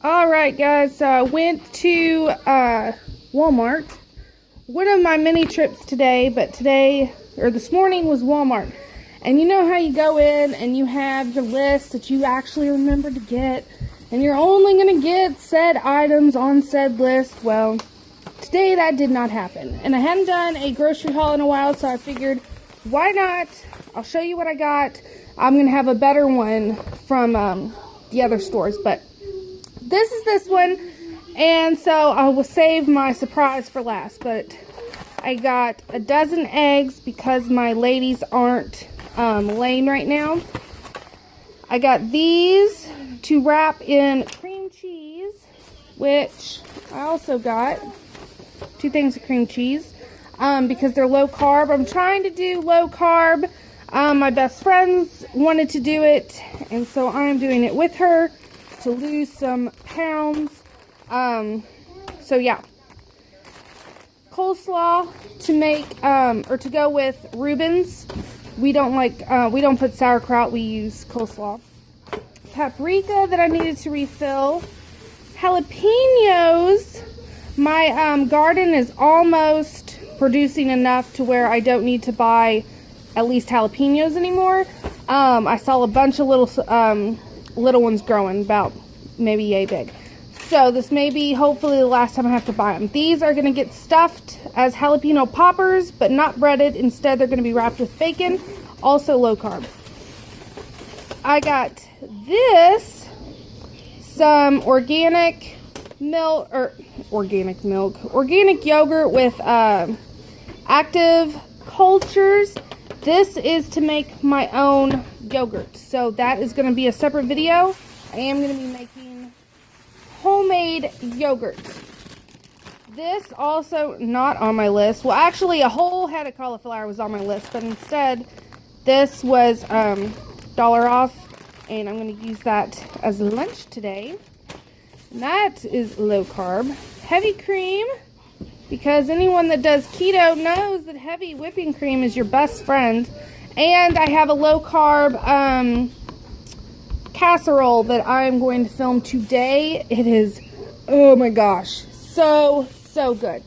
Alright guys, so I went to Walmart. One of my mini trips today, but this morning was Walmart. And you know how you go in and you have your list that you actually remember to get, and you're only going to get said items on said list. Well, today that did not happen. And I hadn't done a grocery haul in a while, so I figured, why not? I'll show you what I got. I'm going to have a better one from the other stores, but this is this one, and so I will save my surprise for last. But I got a dozen eggs because my ladies aren't laying right now. I got these to wrap in cream cheese, which I also got 2 things of cream cheese because they're low carb. I'm trying to do low carb. My best friends wanted to do it, and so I'm doing it with her to lose some pounds. So yeah, coleslaw to make or to go with Reubens. We don't put sauerkraut, we use coleslaw. Paprika that I needed to refill. Jalapenos. My garden is almost producing enough to where I don't need to buy at least jalapenos anymore. I saw a bunch of little ones growing, about maybe yay big. So this may be hopefully the last time I have to buy them. These are going to get stuffed as jalapeno poppers, but not breaded. Instead, they're going to be wrapped with bacon, also low carb. I got this, some organic yogurt with active cultures. This is to make my own yogurt, so that is going to be a separate video. I am going to be making homemade yogurt. This also not on my list. Well, actually, a whole head of cauliflower was on my list, but instead, this was $1 off, and I'm going to use that as lunch today. And that is low carb. Heavy cream, because anyone that does keto knows that heavy whipping cream is your best friend. And I have a low carb casserole that I'm going to film today. It is, oh my gosh, so good.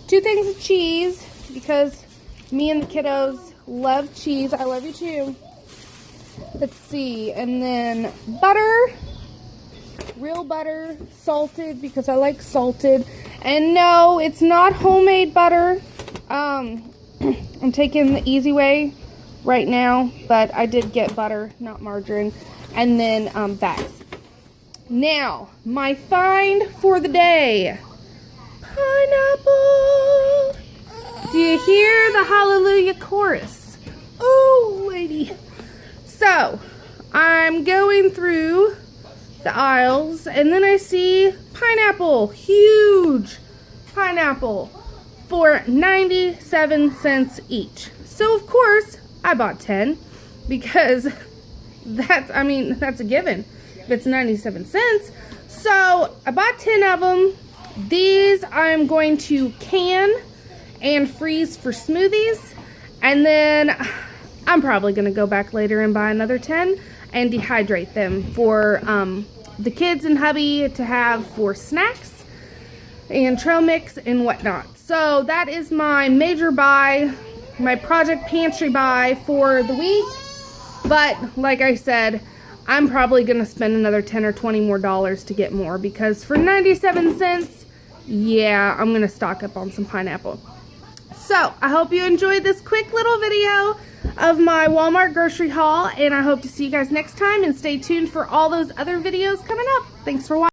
2 things of cheese, because me and the kiddos love cheese. I love you too. Let's see, and then butter, real butter, salted, because I like salted. And no, it's not homemade butter. I'm taking the easy way right now, but I did get butter, not margarine. And then bags. Now, my find for the day. Pineapple. Do you hear the hallelujah chorus? Oh, lady. So, I'm going through the aisles, and then I see pineapple, huge pineapple, for 97 cents each. So of course I bought 10, because that's a given if it's 97 cents. So I bought 10 of them. These I'm going to can and freeze for smoothies, and then I'm probably going to go back later and buy another 10 and dehydrate them for the kids and hubby to have for snacks and trail mix and whatnot. So that is my major buy, my project pantry buy for the week. But like I said, I'm probably going to spend another 10 or 20 more dollars to get more, because for 97 cents, yeah, I'm going to stock up on some pineapple. So I hope you enjoyed this quick little video of my Walmart grocery haul, and I hope to see you guys next time, and stay tuned for all those other videos coming up. Thanks for watching.